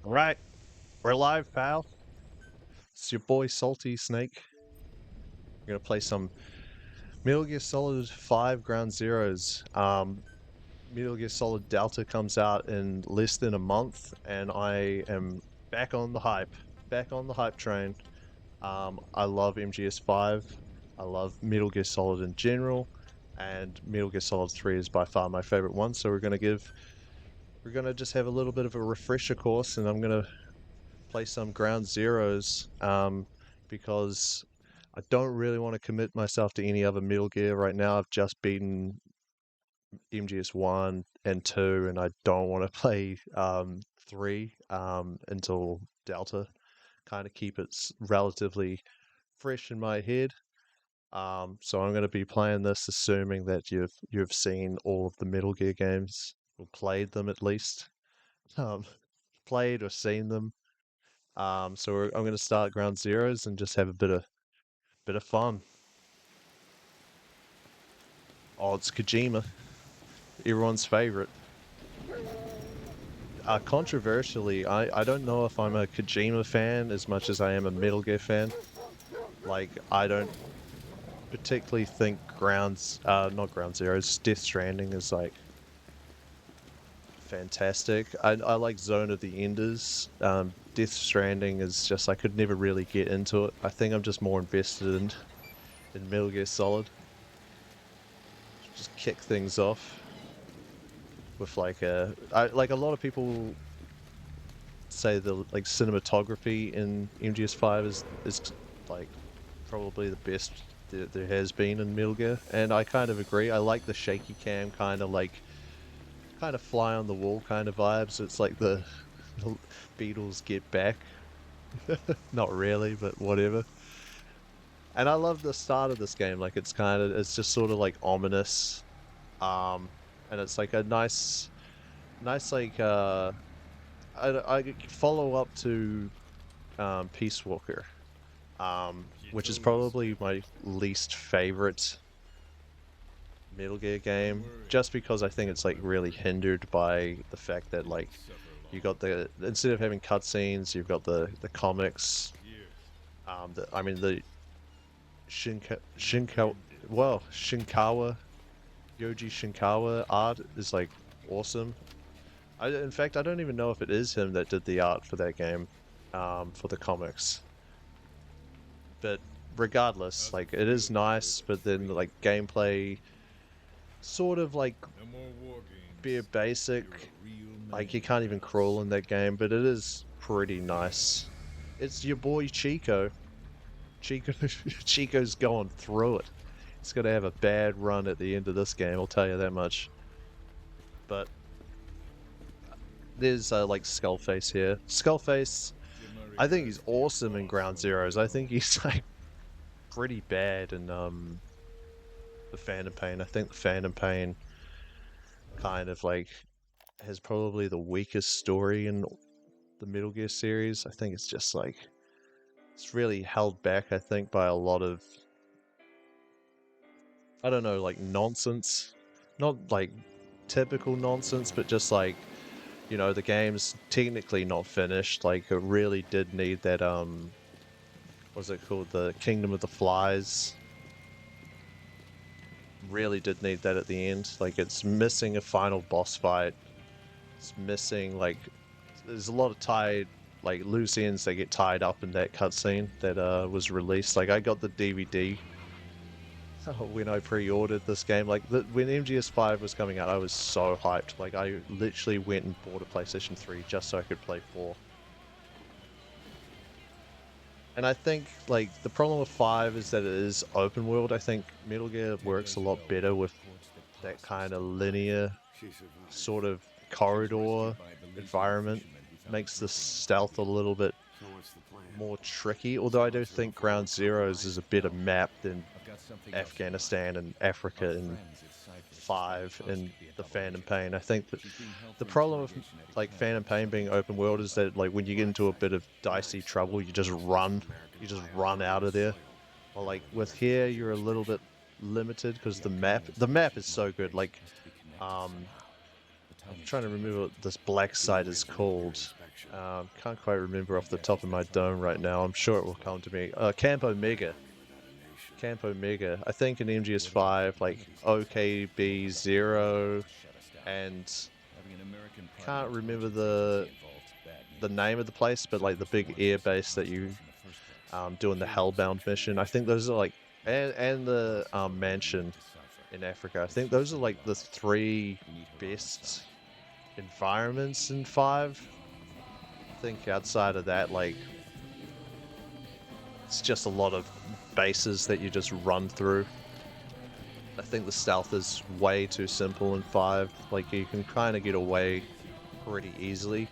Alright, we're live, pal. It's your boy Salty Snake. We're gonna play some Metal Gear Solid 5 Ground Zeroes. Metal Gear Solid Delta comes out in less than a month, and I am back on the hype train. I love MGS 5. I love Metal Gear Solid in general, and Metal Gear Solid 3 is by far my favorite one. So we're gonna just have a little bit of a refresher course, and I'm gonna play some Ground Zeroes because I don't really want to commit myself to any other Metal Gear right now. I've just beaten MGS 1 and 2, and I don't want to play 3 until Delta. Kind of keep it relatively fresh in my head. So I'm going to be playing this assuming that you've seen all of the Metal Gear games, or played them at least. Um, Played or seen them. I'm going to start Ground Zeroes and just have a bit of fun. Oh, it's Kojima, everyone's favorite. Controversially, I don't know if I'm a Kojima fan as much as I am a Metal Gear fan. Like, I don't particularly think not Ground Zeroes, Death Stranding is like fantastic. I like Zone of the Enders. Death Stranding is just, I could never really get into it. I think I'm just more invested in Metal Gear Solid. Just kick things off with like like a lot of people say the like cinematography in MGS5 is like probably the best there has been in Metal Gear, and I kind of agree. I like the shaky cam kind of fly on the wall kind of vibes. It's like the Beatles Get Back. Not really, but whatever. And I love the start of this game. Like it's just sort of like ominous, um, and it's like a nice like I follow up to Peace Walker, which is probably my least favorite Metal Gear game, just because I think it's like really hindered by the fact that like you got instead of having cutscenes, you've got the comics. I mean the Shinkawa Yoji Shinkawa art is like awesome. In fact, I don't even know if it is him that did the art for that game, for the comics. But regardless, like it is nice, but then like gameplay, sort of like bare basic. Like you can't even crawl in that game, but it is pretty nice. It's your boy Chico. Chico, Chico's going through it. He's gonna have a bad run at the end of this game, I'll tell you that much. But there's like Skullface here. Skullface, I think he's awesome in Ground Zeroes. I think he's like pretty bad in the Phantom Pain. I think the Phantom Pain kind of like has probably the weakest story in the Metal Gear series. I think it's just like it's really held back, I think, by a lot of, I don't know, like nonsense. Not like typical nonsense, but just like, you know, the game's technically not finished. Like it really did need that what's it called? The Kingdom of the Flies. Really did need that at the end. Like it's missing a final boss fight. It's missing like there's a lot of like loose ends that get tied up in that cutscene that was released. Like I got the DVD when I pre-ordered this game. Like when MGS5 was coming out, I was so hyped. Like I literally went and bought a PlayStation 3 just so I could play 4. And I think like the problem with 5 is that it is open world. I think Metal Gear works a lot better with that kind of linear sort of corridor environment. Makes the stealth a little bit more tricky, although I do think Ground Zeroes is a better map than Afghanistan and Africa in 5 and the Phantom Pain. I think that the problem with like Phantom Pain being open world is that like when you get into a bit of dicey trouble, you just run out of there. Or like with here, you're a little bit limited because the map is so good. Like I'm trying to remember what this black site is called. Can't quite remember off the top of my dome right now. I'm sure it will come to me. Camp Omega. Camp Omega. I think in MGS5, like OKB0, and can't remember the name of the place, but like the big air base that you doing the Hellbound mission. I think those are like, and the mansion in Africa. I think those are like the three best environments in 5. I think outside of that, like, it's just a lot of bases that you just run through. I think the stealth is way too simple in 5. Like, you can kind of get away pretty easily.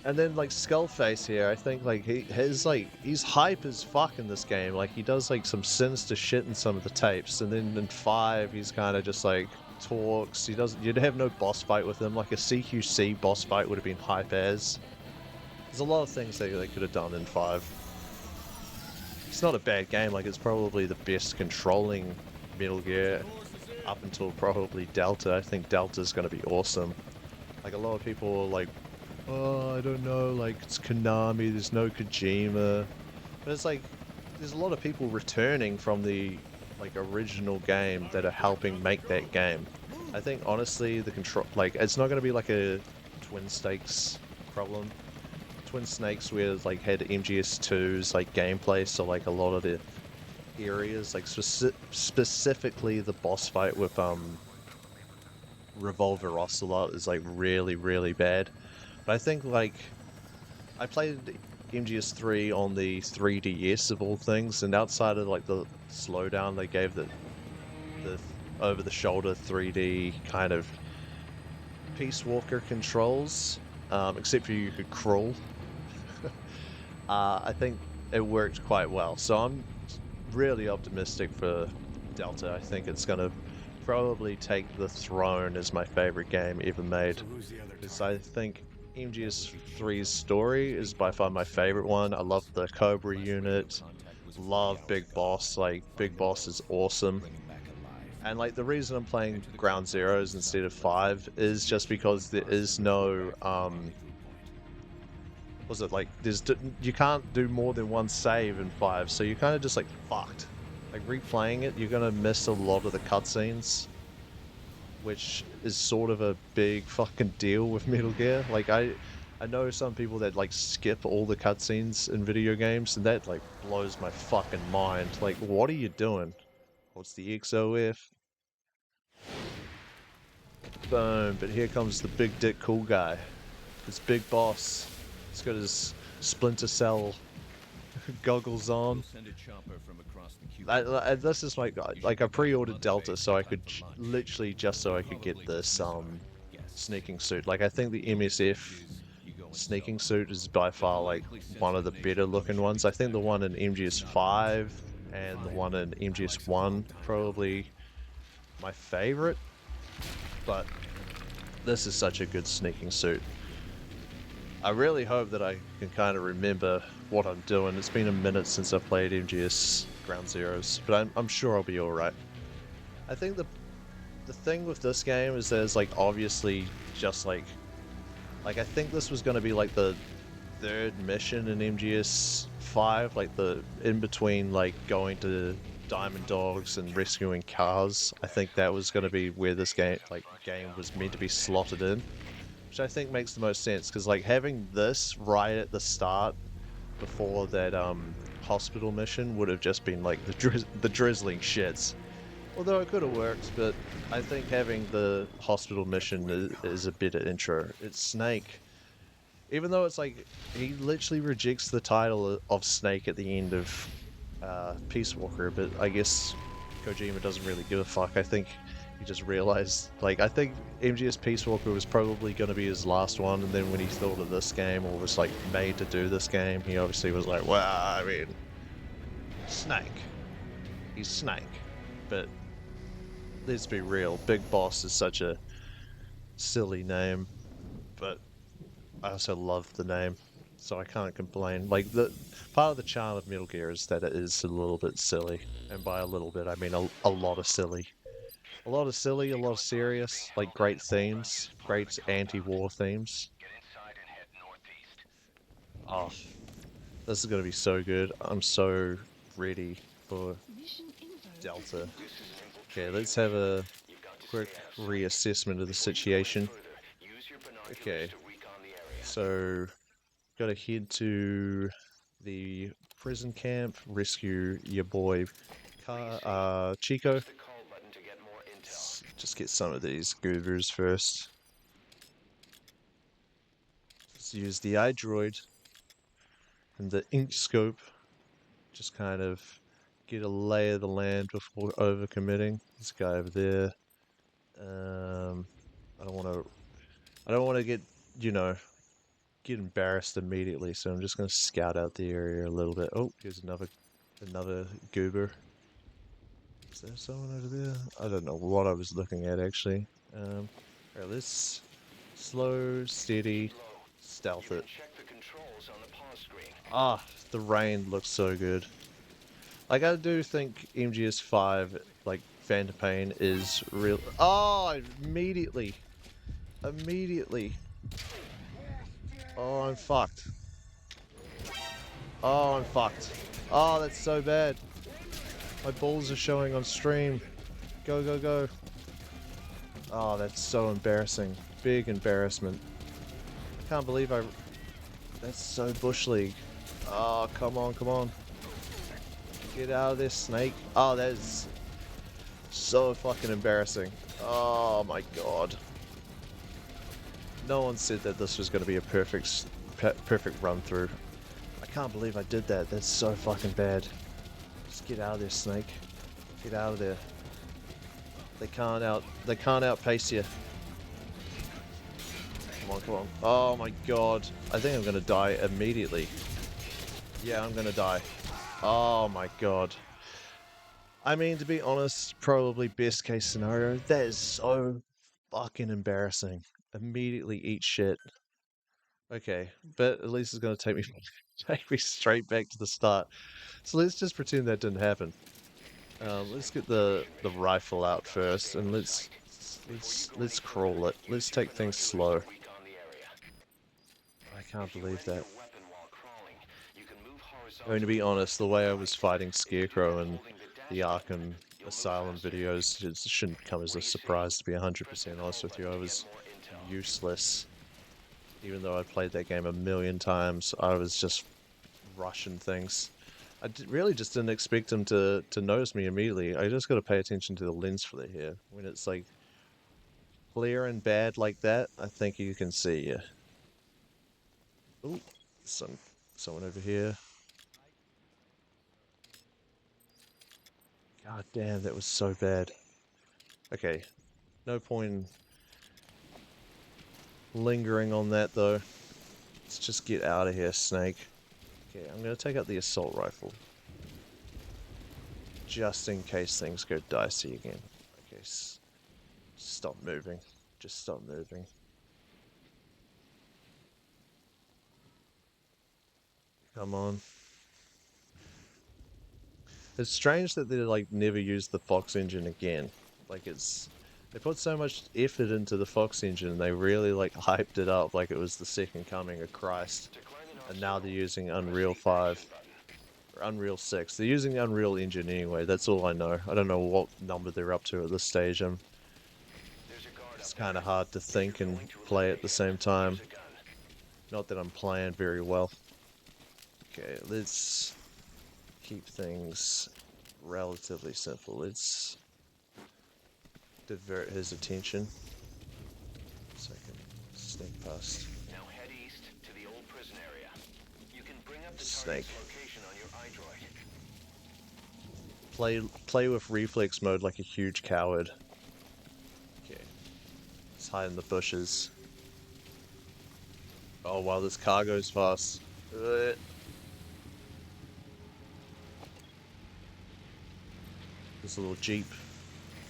And then, like, Skullface here, I think, like, he's hype as fuck in this game. Like, he does, like, some sinister shit in some of the tapes. And then in 5, he's kind of just, like, talks. You'd have no boss fight with him. Like, a CQC boss fight would have been hype as. There's a lot of things that they could have done in 5. It's not a bad game, like, it's probably the best controlling Metal Gear up until probably Delta. I think Delta's gonna be awesome. Like, a lot of people are like, oh, I don't know, like, it's Konami, there's no Kojima. But it's like, there's a lot of people returning from the, like, original game that are helping make that game. I think, honestly, the control, like, it's not gonna be like a Twin Stakes problem. Twin Snakes where like had MGS2's like gameplay, so like a lot of the areas, like specifically the boss fight with Revolver Ocelot is like really bad. But I think like I played MGS3 on the 3DS of all things, and outside of like the slowdown they gave the over the shoulder 3D kind of Peace Walker controls, except for you could crawl. I think it worked quite well. So I'm really optimistic for Delta. I think it's going to probably take the throne as my favorite game ever made. Because I think MGS3's story is by far my favorite one. I love the Cobra unit. Love Big Boss. Like, Big Boss is awesome. And like the reason I'm playing Ground Zeroes instead of 5 is just because there is no was it like you can't do more than one save in 5, so you're kind of just like fucked. Like replaying it, you're gonna miss a lot of the cutscenes, which is sort of a big fucking deal with Metal Gear. Like I know some people that like skip all the cutscenes in video games, and that like blows my fucking mind. Like, what are you doing? What's the XOF? Boom! But here comes the big dick cool guy. This big boss. He's got his Splinter Cell goggles on. This is like I pre-ordered Delta so I could literally just so I could get this sneaking suit. Like I think the MSF sneaking suit is by far like one of the better looking ones. I think the one in MGS5 and the one in MGS1 probably my favorite. But this is such a good sneaking suit. I really hope that I can kind of remember what I'm doing. It's been a minute since I played MGS Ground Zeroes, but I'm sure I'll be alright. I think the thing with this game is there's like obviously just like I think this was going to be like the third mission in MGS 5, like the in between like going to Diamond Dogs and rescuing cars. I think that was going to be where this game was meant to be slotted in. Which I think makes the most sense, because like having this right at the start before that hospital mission would have just been like the drizzling shits. Although it could have worked, but I think having the hospital mission is a better intro. It's Snake. Even though it's like, he literally rejects the title of Snake at the end of Peace Walker, but I guess Kojima doesn't really give a fuck. I think he just realized, like, I think MGS Peace Walker was probably going to be his last one, and then when he thought of this game, or was like made to do this game, he obviously was like, well, I mean, Snake. He's Snake. But let's be real, Big Boss is such a silly name, but I also love the name, so I can't complain. Like, the part of the charm of Metal Gear is that it is a little bit silly, and by a little bit I mean a lot of silly. A lot of silly, a lot of serious, like great themes, great anti-war themes. Oh, this is gonna be so good. I'm so ready for Delta. Okay, let's have a quick reassessment of the situation. Okay, so gotta head to the prison camp, rescue your boy Chico. Just get some of these goobers first. Let's use the iDroid and the ink scope. Just kind of get a lay of the land before overcommitting. This guy over there. I don't want to. I don't want to get you know get embarrassed immediately. So I'm just gonna scout out the area a little bit. Oh, here's another goober. Is there someone over there? I don't know what I was looking at actually. Alright, let's slow, steady, stealth it. Ah, the rain looks so good. Like I do think MGS 5, like Phantom Pain, is real. Oh, immediately. Oh, I'm fucked. Oh, I'm fucked. Oh, that's so bad. My balls are showing on stream. Go, go, go. Oh, that's so embarrassing. Big embarrassment. I can't believe I... That's so Bush League. Oh, come on, come on. Get out of this, snake. Oh, that is so fucking embarrassing. Oh my god. No one said that this was going to be a perfect run through. I can't believe I did that. That's so fucking bad. Just get out of there, snake. Get out of there. They can't outpace you. Come on, come on. Oh my god. I think I'm gonna die immediately. Yeah, I'm gonna die. Oh my god. I mean, to be honest, probably best case scenario. That is so fucking embarrassing. Immediately eat shit. Okay, but at least it's gonna take me take me straight back to the start. So let's just pretend that didn't happen. Let's get the rifle out first, and let's crawl it. Let's take things slow. I can't believe that. I mean, to be honest, the way I was fighting Scarecrow in the Arkham Asylum videos it shouldn't come as a surprise, to be 100% honest with you. I was useless. Even though I'd played that game a million times, I was just rushing things. Really just didn't expect him to notice me immediately. I just got to pay attention to the lens flare here. When it's like clear and bad like that, I think you can see you. Ooh, someone over here. God damn, that was so bad. Okay, no point in lingering on that though. Let's just get out of here, Snake. Okay, I'm gonna take out the assault rifle. Just in case things go dicey again. Okay, stop moving. Just stop moving. Come on. It's strange that they like never used the Fox engine again. Like they put so much effort into the Fox engine and they really like hyped it up like it was the second coming of Christ. And now they're using Unreal 5 or Unreal 6. They're using the Unreal engine anyway. That's all I know. I don't know what number they're up to at this stage. It's kind of hard to think and play at the same time. Not that I'm playing very well. Okay, let's keep things relatively simple. Let's divert his attention. So I can sneak past. Now head east to the old prison area. You can bring up the Snake. target's location on your iDroid. Play with reflex mode like a huge coward. Okay. Let's hide in the bushes. Oh wow, this car goes fast. This little jeep.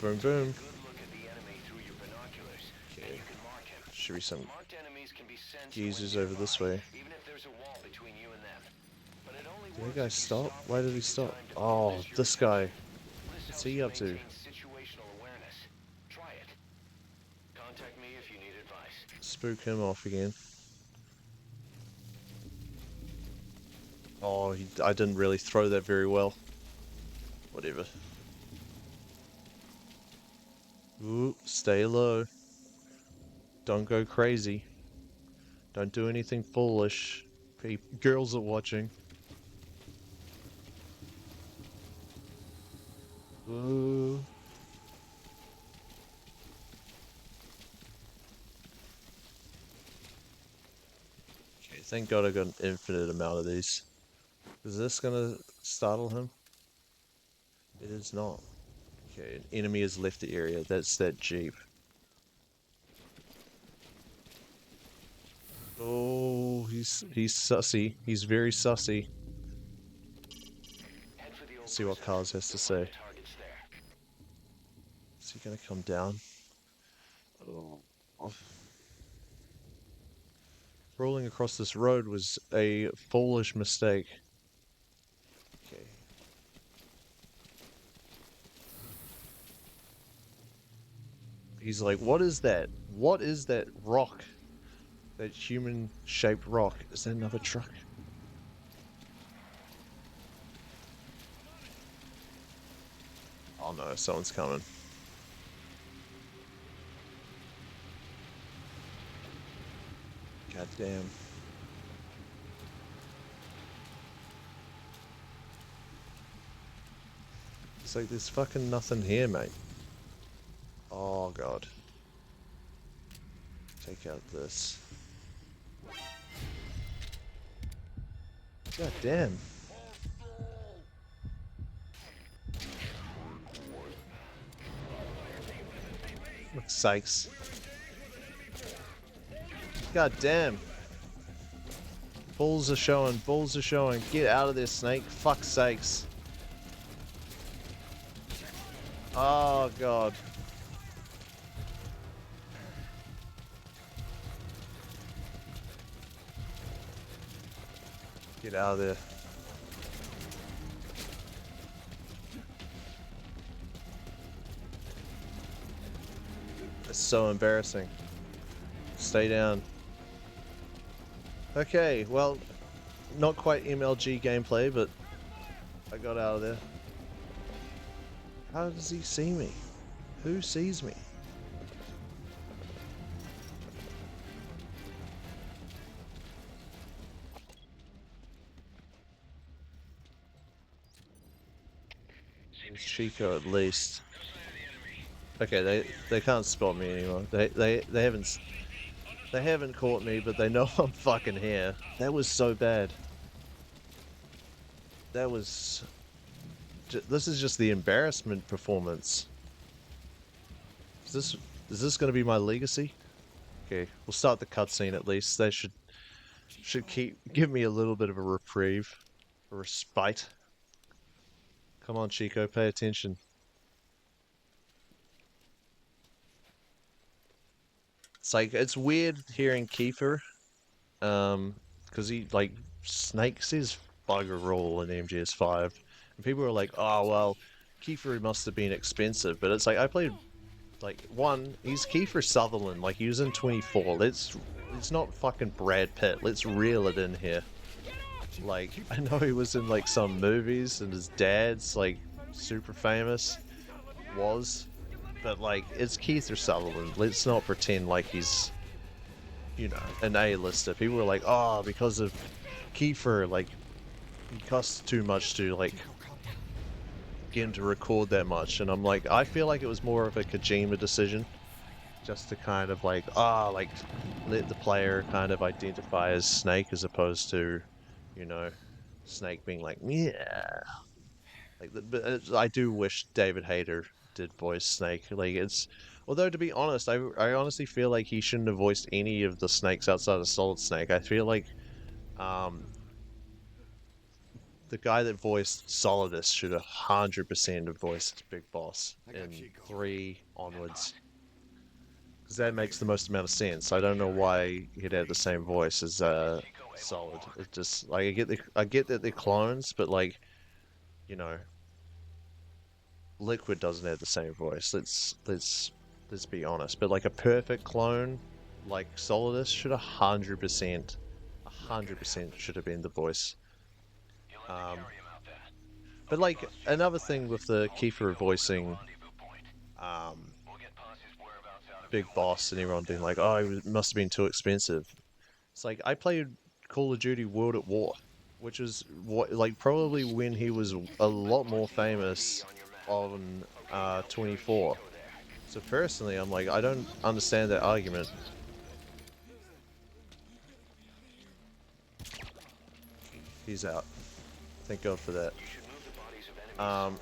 Boom boom. Good look at the enemy through your binoculars, and Okay. you can mark him. Should be some Marked enemies can be sensed geezers when over this nearby, way. even if there's a wall between you and them. But it only Did that works guy if you stop? Why did he take stop? time to Oh, focus your this guy. attention. This What's helps he you up to? maintain situational awareness. Try it. Contact me if you need advice. Spook him off again. Oh, I didn't really throw that very well. Whatever. Ooh, stay low. Don't go crazy. Don't do anything foolish. Girls are watching. Ooh. Okay, thank God I got an infinite amount of these. Is this gonna startle him? It is not. Okay, an enemy has left the area. That's that jeep. Oh, he's sussy. He's very sussy. Head for the old Let's see what precinct. Cars has to You'll find say. the targets there. Is he gonna come down? Oh. Rolling across this road was a foolish mistake. Okay. He's like, what is that? What is that rock? That human-shaped rock? Is that another truck? Oh no, someone's coming. God damn. It's like there's fucking nothing here, mate. Oh god. Take out this. God damn. Sakes. God damn. Balls are showing. Balls are showing. Get out of there, snake. Fuck's sakes. Oh god. Get out of there. It's so embarrassing. Stay down. Okay, well, not quite MLG gameplay, but I got out of there. How does he see me? Who sees me? It's Chico at least. Okay, they can't spot me anymore. They haven't caught me, but they know I'm fucking here. That was so bad. That was this is just the embarrassment performance. Is this is this going to be my legacy? Okay, we'll start the cutscene at least. They should give me a little bit of a reprieve, a respite. Come on, Chico, pay attention. It's like it's weird hearing Kiefer, because he like snakes his bugger all in MGS5, and people are like, "Oh well, Kiefer must have been expensive," but it's like I played like one. He's Kiefer Sutherland, like he was in 24. It's not fucking Brad Pitt. Let's reel it in here. Like I know he was in like some movies, and his dad's like super famous was, but like it's Kiefer Sutherland. Let's not pretend like he's an A-lister. People were like, oh, because of Kiefer, like he costs too much to like get him to record that much, and I'm like, I feel like it was more of a Kojima decision, just to kind of like like let the player kind of identify as Snake as opposed to, you know, Snake being like, yeah, like. But I do wish David Hayter did voice Snake. Like it's, although to be honest, I honestly feel like he shouldn't have voiced any of the snakes outside of Solid Snake. I feel like um the guy that voiced Solidus should 100% have voiced Big Boss in 3 onwards. Because that makes the most amount of sense. I don't know why he'd have the same voice as Solid. It just like I get that they're clones, but like, you know, Liquid doesn't have the same voice. Let's be honest. But like a perfect clone like Solidus should 100% should have been the voice. Um, but like another thing with the Kiefer voicing um, Big Boss and everyone being like, "Oh, it must have been too expensive." It's like I played Call of Duty World at War, which is what like probably when he was a lot more famous on 24. So personally, I'm like, I don't understand that argument. He's out. Thank God for that.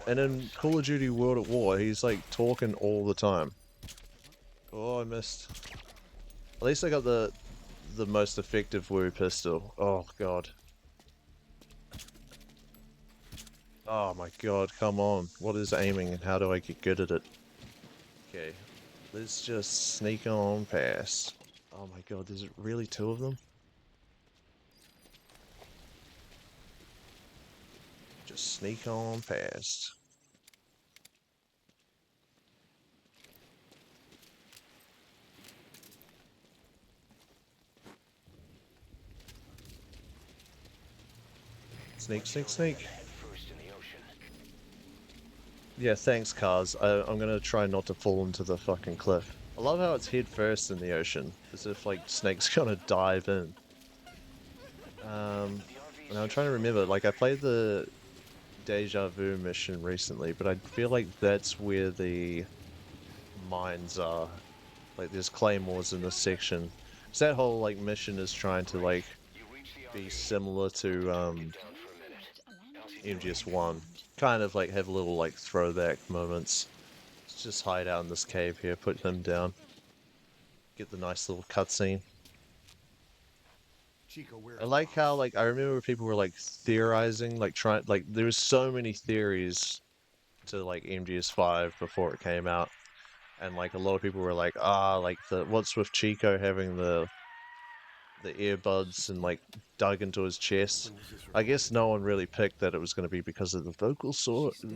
And in Call of Duty World at War, he's like talking all the time. Oh, I missed. At least I got the most effective Woo pistol. Oh God. Oh my God, come on. What is aiming and how do I get good at it? Okay, let's just sneak on past. Oh my God, there's really two of them? Just sneak on past. Sneak, sneak, sneak. Yeah, thanks, cars. I'm gonna try not to fall into the fucking cliff. I love how it's head first in the ocean, as if like Snake's gonna dive in. And I'm trying to remember, like I played the Deja Vu mission recently, but I feel like that's where the mines are. Like there's claymores in this section. So that whole like mission is trying to like be similar to MGS One. Kind of like have little like throwback moments. Let's just hide out in this cave here, put him down. Get the nice little cutscene. I like how like I remember people were like theorizing, like trying like there was so many theories to like MGS5 before it came out. And like a lot of people were like, like the what's with Chico having the earbuds and like dug into his chest. I guess no one really picked that it was going to be because of the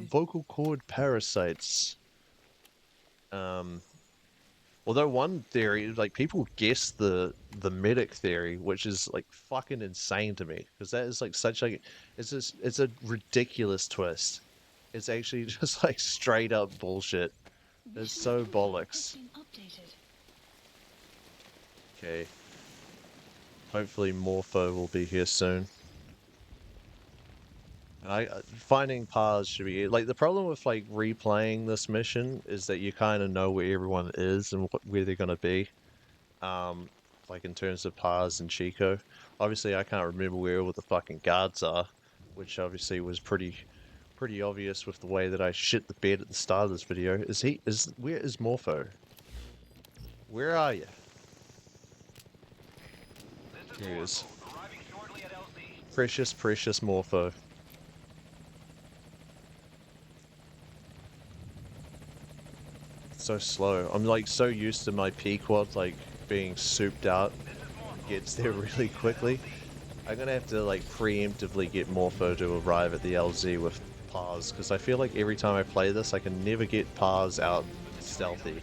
vocal cord parasites. Um, although one theory, like people guess the medic theory, which is like fucking insane to me because that is like such like it's a ridiculous twist. It's actually just like straight up bullshit. It's so bollocks. Okay, hopefully Morpho will be here soon. And finding paths should be like the problem with like replaying this mission is that you kind of know where everyone is and where they're gonna be. Um, like in terms of paths and Chico. Obviously, I can't remember where all the fucking guards are, which obviously was pretty obvious with the way that I shit the bed at the start of this video. Where is Morpho? Where are you? Here he is. Precious, precious Morpho. So slow. I'm like so used to my Pequod like being souped out and gets there really quickly. I'm gonna have to like preemptively get Morpho to arrive at the LZ with Pars because I feel like every time I play this I can never get Pars out stealthy.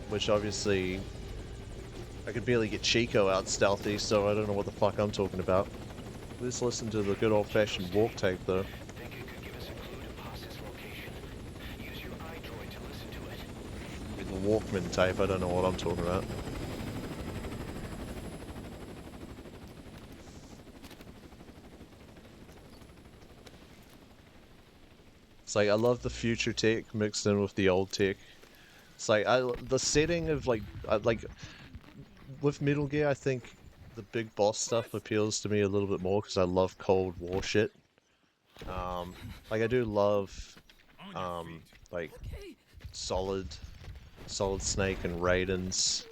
Which obviously I could barely get Chico out stealthy, so I don't know what the fuck I'm talking about. Let's listen to the good old fashioned walk tape though. The Walkman tape, I don't know what I'm talking about. It's like I love the future tech mixed in with the old tech. It's like the setting of like with Metal Gear, I think the big boss stuff appeals to me a little bit more because I love Cold War shit. Like I do love like Solid Solid Snake and Raiden's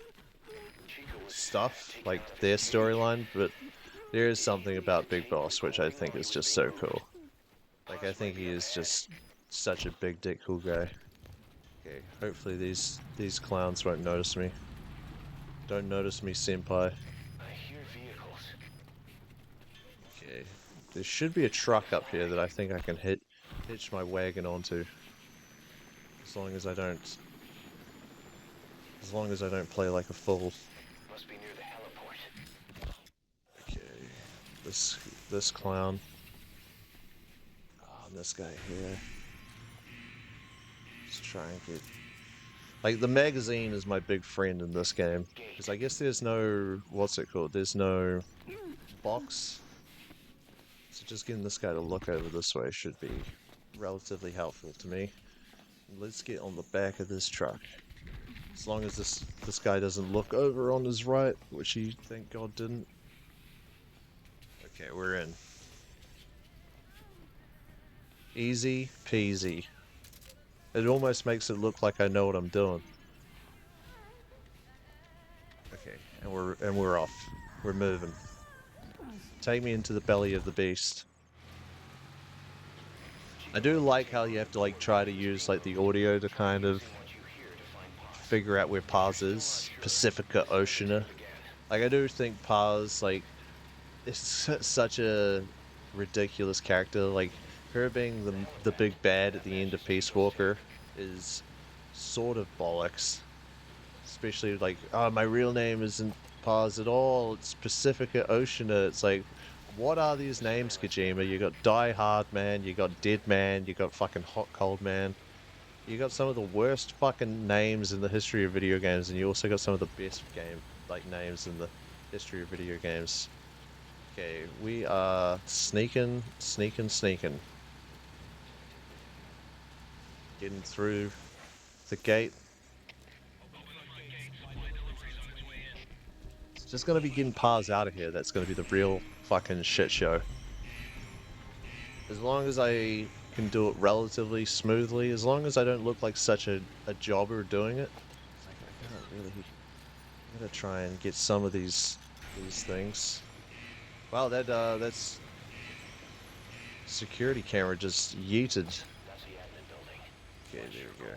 stuff, like their storyline, but there is something about Big Boss which I think is just so cool. Like I think he is just such a big dick cool guy. Okay, hopefully these clowns won't notice me. Don't notice me, senpai. Okay, there should be a truck up here that I think I can hitch my wagon onto. As long as I don't, as long as I don't play like a fool. Okay, this this clown. And this guy here. Let's try and get... Like, the magazine is my big friend in this game. Because I guess there's no... What's it called? There's no box. So just getting this guy to look over this way should be relatively helpful to me. Let's get on the back of this truck. As long as this guy doesn't look over on his right, which he, thank God, didn't. Okay, we're in. Easy peasy. It almost makes it look like I know what I'm doing. Okay, and we're off. We're moving. Take me into the belly of the beast. I do like how you have to like try to use like the audio to kind of figure out where Paz is. Pacifica Oceana. Like I do think Paz like is such a ridiculous character. Like her being the big bad at the end of Peace Walker is sort of bollocks. Especially like, oh, my real name isn't Paz at all. It's Pacifica Oceana. It's like, what are these names, Kojima? You got Die Hard Man, you got Dead Man, you got fucking Hot Cold Man. You got some of the worst fucking names in the history of video games, and you also got some of the best names in the history of video games. Okay, we are sneaking. Getting through the gate. It's just gonna be getting Paz out of here. That's gonna be the real fucking shit show. As long as I can do it relatively smoothly, as long as I don't look like such a jobber doing it. Like I can't really. I'm gonna try and get some of these things. Wow, that's security camera just yeeted. That's the admin building. Okay, there we go.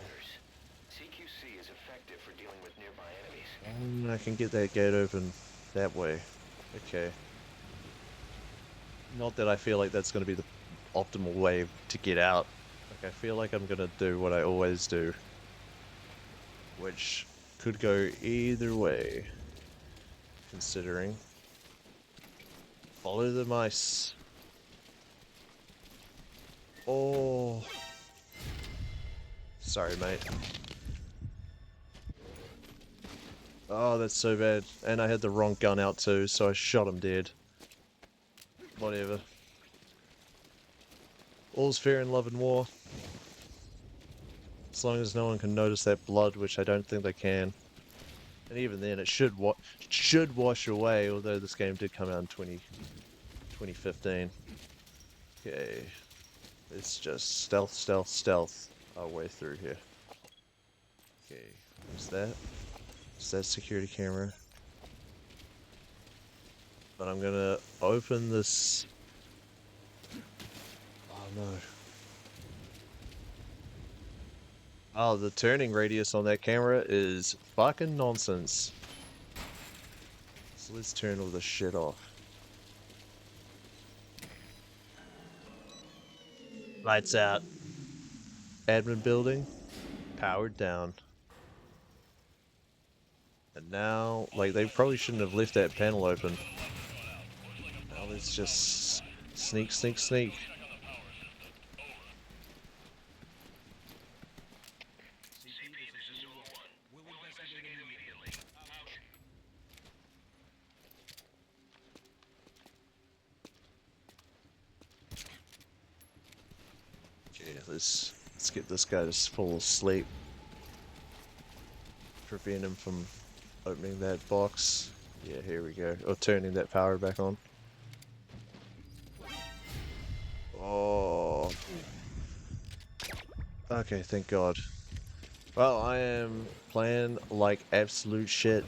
CQC is effective for dealing with nearby enemies. I can get that gate open that way. Okay. Not that I feel like that's going to be the optimal way to get out. Like I feel like I'm going to do what I always do. Which could go either way. Considering. Follow the mice. Oh. Sorry, mate. Oh, that's so bad. And I had the wrong gun out too, so I shot him dead. Whatever. All's fair in love and war. As long as no one can notice that blood, which I don't think they can. And even then, it should wash away, although this game did come out in 2015. Okay. Let's just stealth our way through here. Okay, what's that? Is that security camera? But I'm gonna open this. Oh no. Oh, the turning radius on that camera is fucking nonsense. So let's turn all this shit off. Lights out. Admin building. Powered down. And now, like, they probably shouldn't have left that panel open. Now let's just sneak. Okay, let's get this guy to fall asleep. Prevent him from opening that box. Yeah, here we go. Or turning that power back on. Oh. Okay, thank God. Well, I am playing like absolute shit.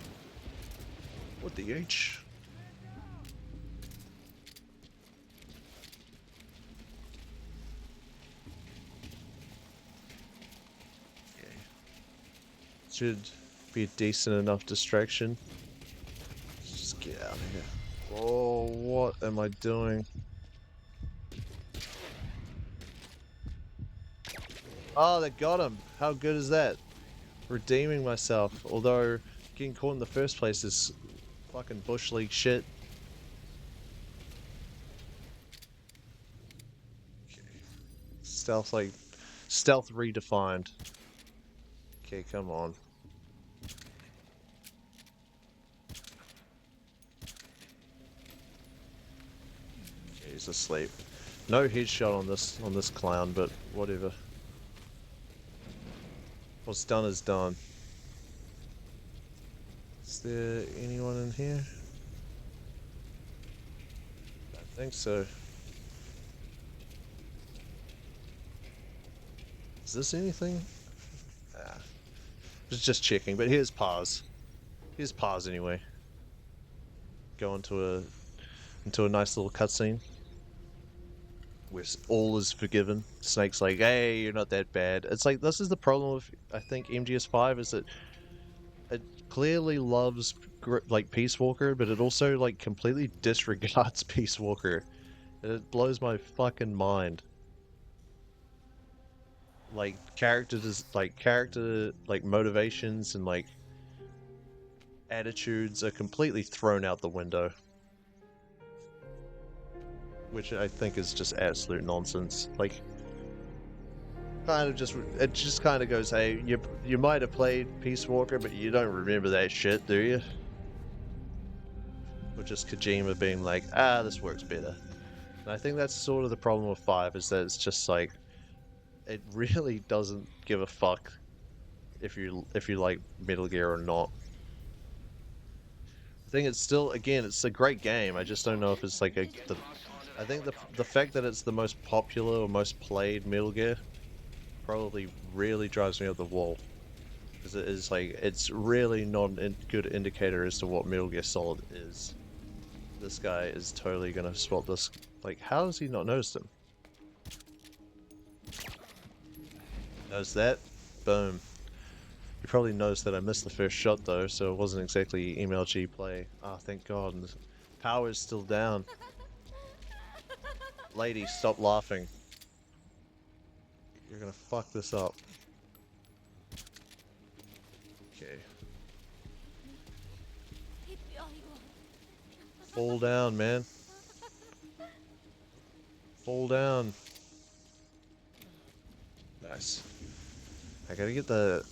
What the H? Okay. Should be a decent enough distraction. Just get out of here. Oh, what am I doing? Oh, they got him. How good is that? Redeeming myself. Although, getting caught in the first place is fucking Bush League shit. Okay. Stealth redefined. Okay, come on. Okay, he's asleep. No headshot on this clown, but whatever. What's done is done. Is there anyone in here? I think so. Is this anything? Ah, just checking, but here's pause. Here's pause anyway. Go into a nice little cutscene where all is forgiven. Snake's like, "Hey, you're not that bad." It's like this is the problem with I think MGS5 is that it clearly loves like Peace Walker, but it also like completely disregards Peace Walker. And it blows my fucking mind. Character like motivations and like attitudes are completely thrown out the window, which I think is just absolute nonsense. Like, it just kind of goes, hey, you might have played Peace Walker, but you don't remember that shit, do you? Or just Kojima being like, ah, this works better. And I think that's sort of the problem with 5, is that it's just like it really doesn't give a fuck if you like Metal Gear or not. I think it's still, again, it's a great game. I just don't know if it's like I think the fact that it's the most popular or most played Metal Gear probably really drives me up the wall, because it is like it's really not a good indicator as to what Metal Gear Solid is. This guy is totally gonna spot this. Like, how has he not noticed him? Knows that? Boom. He probably knows that I missed the first shot though, so it wasn't exactly MLG play. Ah, oh, thank God. And the power is still down. Lady, stop laughing. You're gonna fuck this up. Okay. Fall down, man. Fall down. Nice. I gotta get the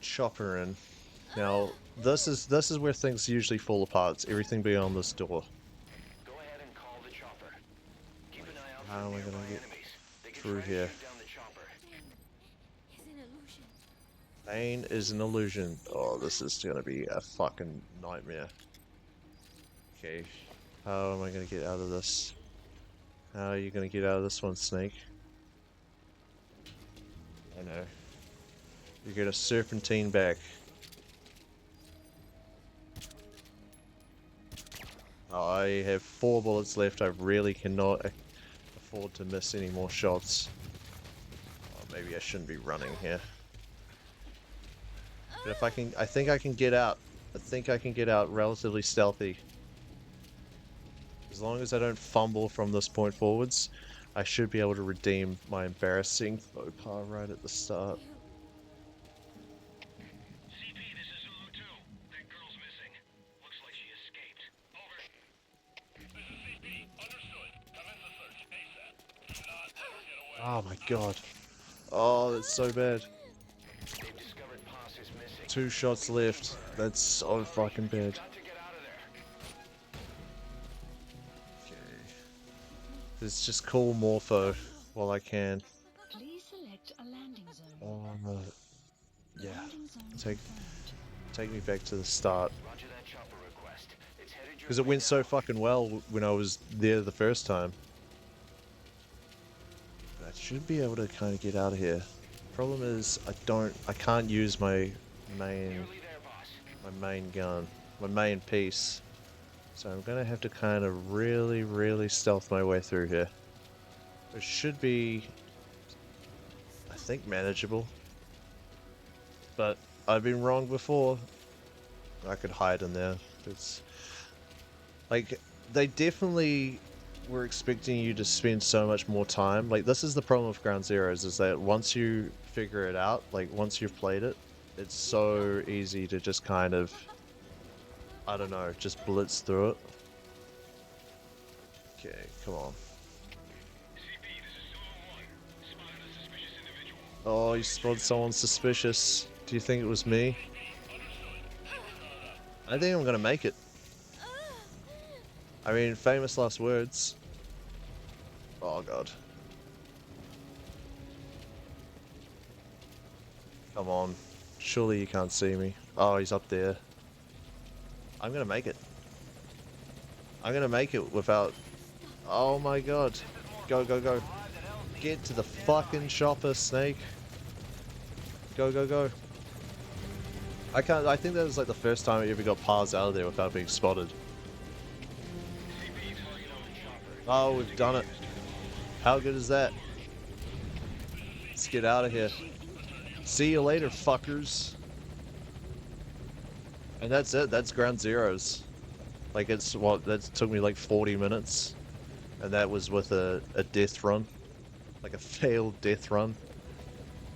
chopper in. Now, this is where things usually fall apart. It's everything beyond this door. Go ahead and call the chopper. Keep an eye out How am for I gonna nearby get enemies. They can through try to here? shoot down the chopper. Pain is an illusion. Oh, this is gonna be a fucking nightmare. Okay. How am I gonna get out of this? How are you gonna get out of this one, Snake? I know. You get a serpentine back. I have 4 bullets left. I really cannot afford to miss any more shots. Oh, maybe I shouldn't be running here. But if I can, I think I can get out. I think I can get out relatively stealthy. As long as I don't fumble from this point forwards, I should be able to redeem my embarrassing faux pas right at the start. CP, this is Zulu 2. That girl's missing. Looks like she escaped. Over. This is CP. Understood. Commence the search ASAP. Do not let her get away. Oh my god. Oh, that's so bad. They've discovered Poss is missing. 2 shots left. That's so fucking bad. Got to get out of there. Okay. Let's just call Morpho while I can. Please select a landing zone. Oh, yeah. Landing zone Take confirmed. take me back to the start. Roger that chopper request. It's headed your Because it way went so now. fucking well when I was there the first time. I should be able to kind of get out of here. Problem is, I can't use my main Nearly there, boss. gun, my main piece. So I'm gonna have to kind of really stealth my way through here. It should be, I think, manageable. But I've been wrong before. I could hide in there. It's like they definitely were expecting you to spend so much more time. Like, this is the problem with Ground Zeroes, is that once you figure it out, like once you've played it, it's so easy to just kind of, I don't know, just blitz through it. Okay, come on. CP, this is Zulu 1. Oh, you spotted someone suspicious. Do you think it was me? I think I'm gonna make it. I mean, famous last words. Oh god. Come on. Surely you can't see me. Oh, he's up there. I'm gonna make it. I'm gonna make it without... Oh my god. Go, go, go. Get to the fucking chopper, Snake. Go, go, go. I think that was like the first time I ever got paused out of there without being spotted. Oh, we've done it. How good is that? Let's get out of here. See you later, fuckers. And that's it. That's ground zeros. Like, it's what, that took me like 40 minutes. And that was with a death run. Like a failed death run.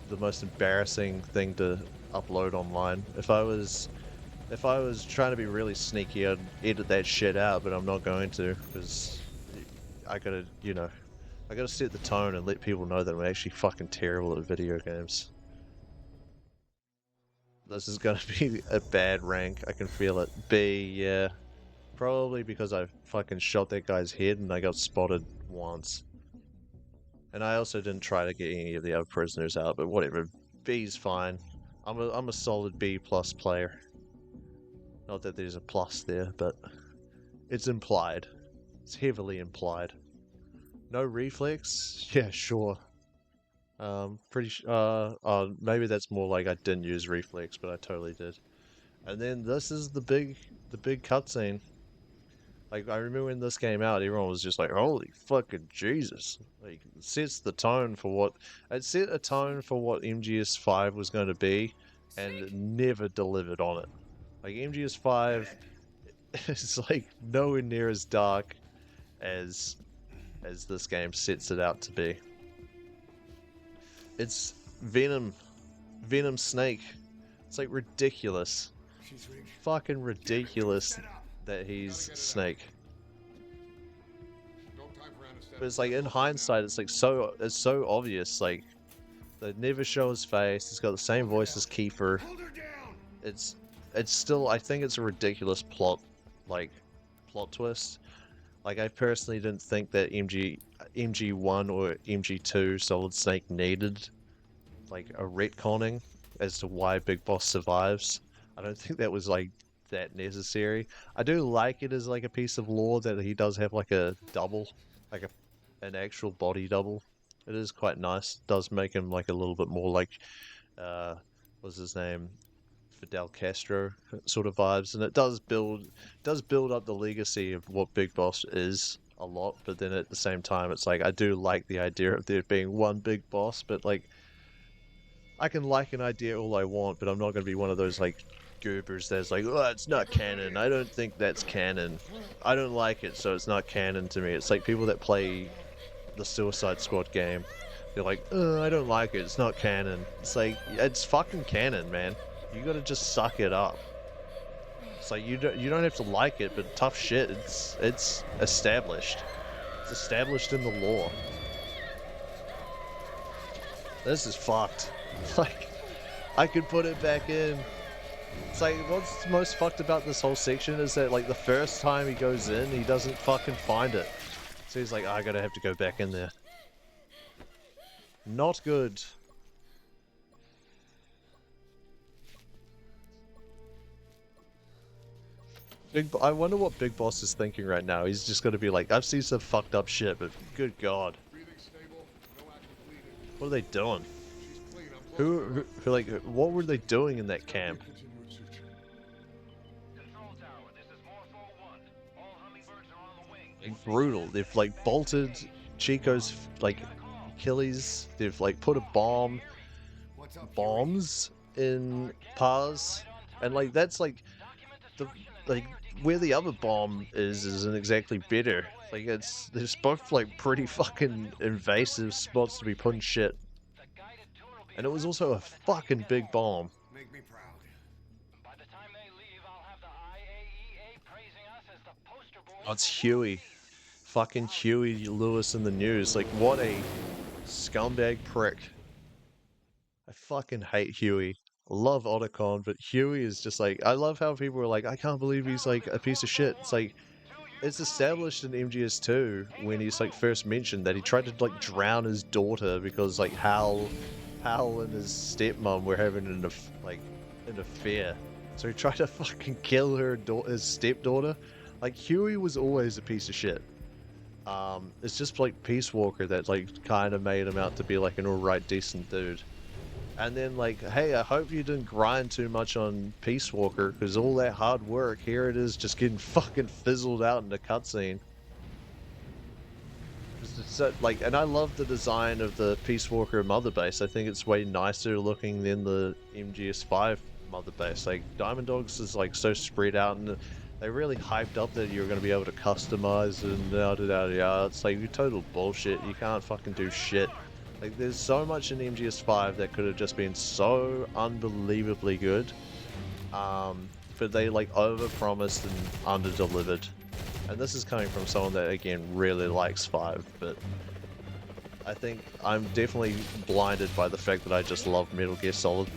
The most embarrassing thing to upload online. If I was trying to be really sneaky, I'd edit that shit out, but I'm not going to, because I gotta, you know, I gotta set the tone and let people know that I'm actually fucking terrible at video games. This is gonna be a bad rank, I can feel it. B, yeah. Probably because I fucking shot that guy's head and I got spotted once. And I also didn't try to get any of the other prisoners out, but whatever. B's fine. I'm a solid B plus player. Not that there's a plus there, but it's implied. It's heavily implied. No reflex? Yeah, sure. Maybe that's more like I didn't use reflex, but I totally did. And then this is the big cutscene. Like, I remember when this came out, everyone was just like, holy fucking Jesus. Like, it sets the tone for what... It set a tone for what MGS 5 was going to be, and it never delivered on it. Like, MGS 5 is, like, nowhere near as dark as this game sets it out to be. It's Venom. Venom Snake. It's, like, ridiculous. Fucking ridiculous that he's Snake. But it's like, in hindsight, it's like it's so obvious. Like, they never show his face. He's got the same voice as Kiefer. It's still, I think it's a ridiculous plot twist. Like, I personally didn't think that MG1 or MG2 Solid Snake needed like a retconning as to why Big Boss survives. I don't think that was like that necessary. I do like it as like a piece of lore that he does have like a double, like an actual body double. It is quite nice. It does make him like a little bit more like what's his name? Fidel Castro sort of vibes, and it does build up the legacy of what Big Boss is a lot, but then at the same time it's like I do like the idea of there being one big boss, but like I can like an idea all I want, but I'm not going to be one of those like goobers that's like, oh, it's not canon. I don't think that's canon. I don't like it, so it's not canon to me. It's like people that play the Suicide Squad game. They're like, I don't like it. It's not canon. It's like, it's fucking canon, man. You gotta just suck it up. It's like you don't have to like it, but tough shit. It's established. It's established in the lore. This is fucked. Like, I could put it back in. It's like, what's most fucked about this whole section is that, like, the first time he goes in, he doesn't fucking find it. So he's like, I gotta have to go back in there. Not good. I wonder what Big Boss is thinking right now. He's just gonna be like, I've seen some fucked up shit, but good god. What are they doing? Who like, what were they doing in that camp? Like, brutal. They've like bolted Chico's like Achilles. They've like put bombs in Paz, and like that's like the where the other bomb isn't exactly better. Like there's both like pretty fucking invasive spots to be putting shit. And it was also a fucking big bomb. Make me proud. By the time they leave, I'll have the IAEA praising us as the poster boys. Oh, it's Huey. Fucking Huey Lewis in the news. Like, what a scumbag prick. fucking hate Huey. Love Otacon, but Huey is just like, I love how people are like, I can't believe he's like a piece of shit. It's like, it's established in MGS2 when he's like first mentioned that he tried to like drown his daughter because like Hal and his stepmom were having an affair. So he tried to fucking kill his stepdaughter. Like Huey was always a piece of shit. It's just like Peace Walker that like kind of made him out to be like an alright decent dude. And then like, hey, I hope you didn't grind too much on Peace Walker because all that hard work, here it is just getting fucking fizzled out in the cutscene. So, like, and I love the design of the Peace Walker mother base. I think it's way nicer looking than the MGS5 mother base. Like, Diamond Dogs is like so spread out, and they really hyped up that you're going to be able to customize and yada yada yada. It's like total bullshit. You can't fucking do shit. Like, there's so much in MGS5 that could have just been so unbelievably good. But they like overpromised and underdelivered. And this is coming from someone that, again, really likes 5, but I think I'm definitely blinded by the fact that I just love Metal Gear Solid.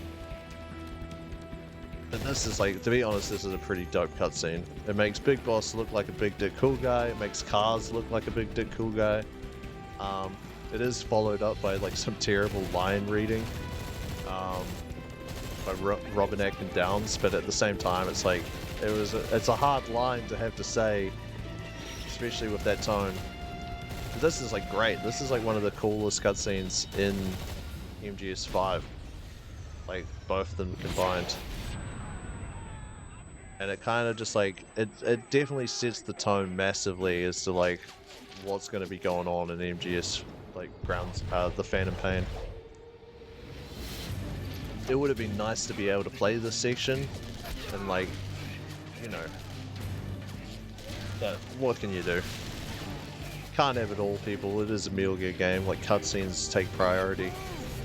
And this is like, to be honest, this is a pretty dope cutscene. It makes Big Boss look like a big dick cool guy, it makes Cars look like a big dick cool guy. It is followed up by like some terrible line reading by Robinack and Downs, but at the same time it's like, it's a hard line to have to say, especially with that tone. But this is like great. This is like one of the coolest cutscenes in MGS5. Like both of them combined. And it kind of just like, it definitely sets the tone massively as to like what's going to be going on in MGS, like the Phantom Pain. It would have been nice to be able to play this section and like, you know, but what can you do? Can't have it all, people. It is a Metal Gear game. Like, cutscenes take priority.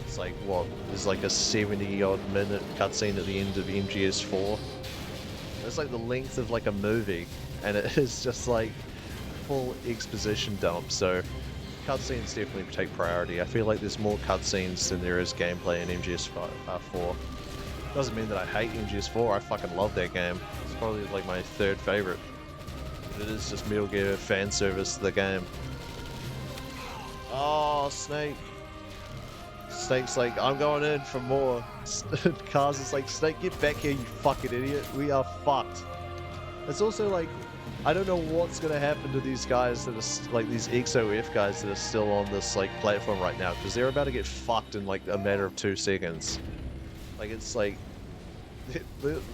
It's like, what? There's like a 70-odd minute cutscene at the end of MGS4. It's like the length of like a movie, and it is just like full exposition dump. So cutscenes definitely take priority. I feel like there's more cutscenes than there is gameplay in MGS4. Doesn't mean that I hate MGS4. I fucking love that game. It's probably like my third favorite. It is just Metal Gear fan service to the game. Oh, Snake. Snake's like, I'm going in for more. Cars is like, Snake, get back here, you fucking idiot. We are fucked. It's also like, I don't know what's gonna happen to these guys that are like these XOF guys that are still on this like platform right now, because they're about to get fucked in like a matter of 2 seconds. Like, it's like,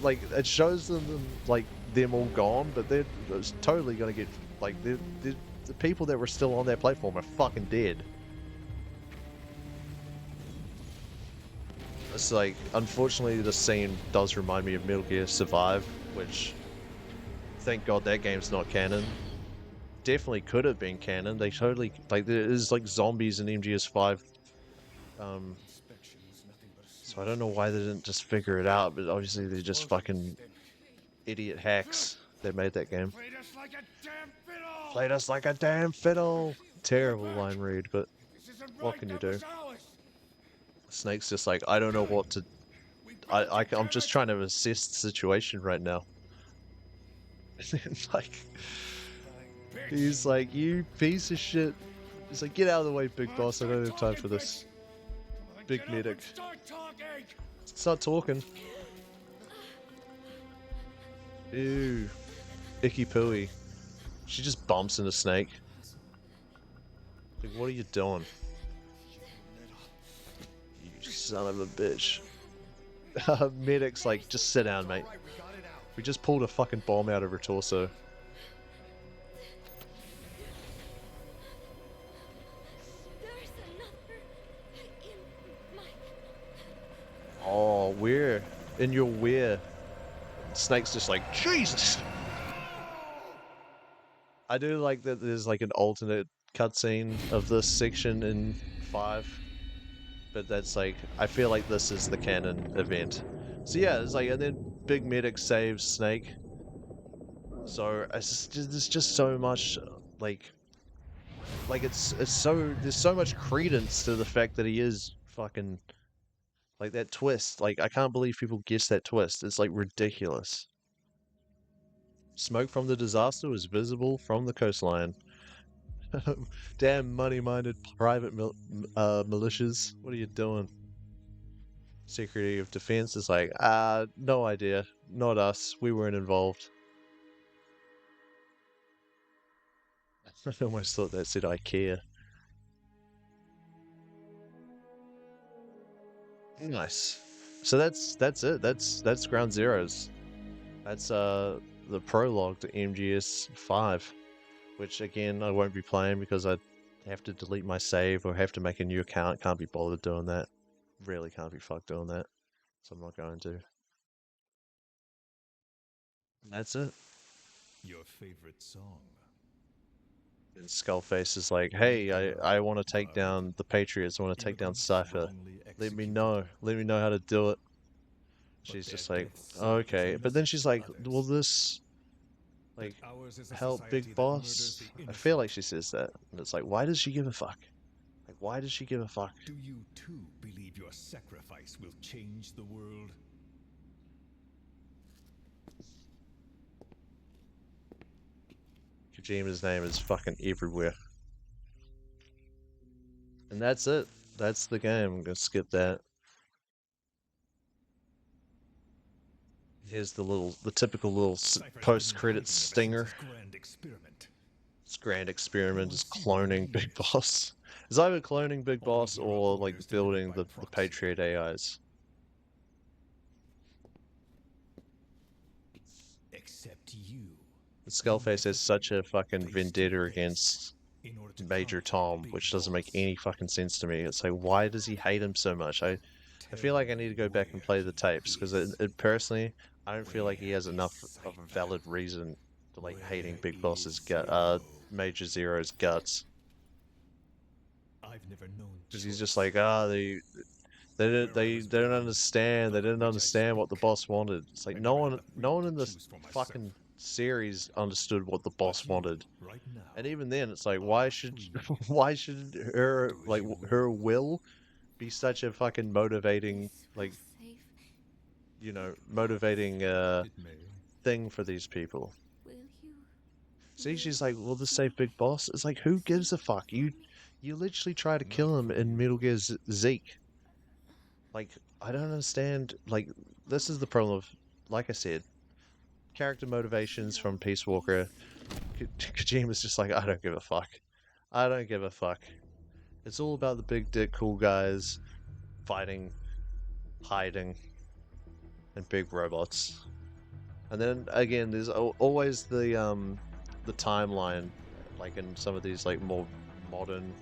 like it shows them like them all gone, but they're totally gonna get like the people that were still on that platform are fucking dead. It's like, unfortunately, the scene does remind me of Metal Gear Survive, which, thank God that game's not canon. Definitely could have been canon. They totally, like, there is like zombies in MGS5. So I don't know why they didn't just figure it out, but obviously they're just fucking idiot hacks that made that game. Played us like a damn fiddle! Played us like a damn fiddle! Terrible line read, but what can you do? Snake's just like, I don't know what to... I'm just trying to assess the situation right now. Like, he's like, you piece of shit. He's like, get out of the way, big boss, I don't have time for this. Big medic. Start talking. Ew. Icky pooey. She just bumps into Snake. Like, what are you doing? You son of a bitch. Medic's like, just sit down, mate. We just pulled a fucking bomb out of her torso. Oh, where? In your where? Snake's just like, Jesus! I do like that there's like an alternate cutscene of this section in 5. But that's like, I feel like this is the canon event. So yeah, it's like, and then Big Medic saves Snake. So there's just so much, like it's so, there's so much credence to the fact that he is fucking Like that twist, like I can't believe people guessed that twist. It's like ridiculous. Smoke from the disaster was visible from the coastline. Damn money-minded private militias. What are you doing? Secretary of Defense is like, no idea. Not us. We weren't involved. I almost thought that said IKEA. Nice. So that's it. That's Ground Zeroes. That's the prologue to MGS 5, which again I won't be playing because I have to delete my save or have to make a new account. Can't be bothered doing that. Really can't be fucked doing that. So I'm not going to. That's it. Your favorite song. And Skullface is like, hey, I want to take down the Patriots. I want to take down Cypher. Let me know. Let me know how to do it. She's just like, okay. But then she's like, will this like help Big Boss? I feel like she says that. And it's like, why does she give a fuck? Like, why does she give a fuck? Do you too believe your sacrifice will change the world? Kojima's name is fucking everywhere. And that's it. That's the game. I'm gonna skip that. Here's the typical little post-credits stinger. Grand experiment. This grand experiment is cloning Big Boss. It's either cloning Big Boss or like building the Patriot AIs. Except you. Skullface has such a fucking vendetta against Major Tom, which doesn't make any fucking sense to me. It's like, why does he hate him so much? I feel like I need to go back and play the tapes because it personally, I don't feel like he has enough of a valid reason to like hating Big Boss's Major Zero's guts. I've never known. Because he's just like, they don't understand. They didn't understand what the boss wanted. It's like no one in this fucking series understood what the boss wanted. Right now. And even then, it's like, why should why should her like her will be such a fucking motivating like motivating It may. thing for these people? Will you? See, she's like, will this save Big Boss? It's like, who gives a fuck? You literally try to kill him in Metal Gear Zeke. Like, I don't understand. Like, this is the problem of, like I said, character motivations from Peace Walker. Kojima's just like, I don't give a fuck. I don't give a fuck. It's all about the big dick cool guys fighting, hiding, and big robots. And then again, there's always the timeline, like in some of these like more modern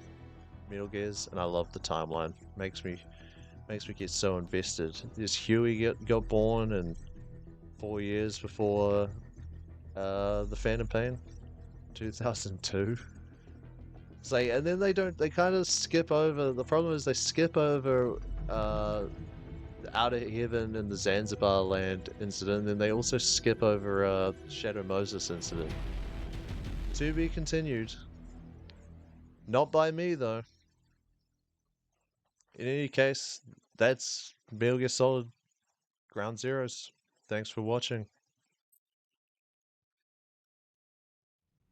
Metal Gears, and I love the timeline. Makes me get so invested. This Huey got born and 4 years before the Phantom Pain, 2002. It's like, and then they kind of skip over. The problem is they skip over the Outer Heaven and the Zanzibar land incident, and then they also skip over Shadow Moses incident. To be continued. Not by me though. In any case, that's Metal Gear Solid Ground Zeroes. Thanks for watching.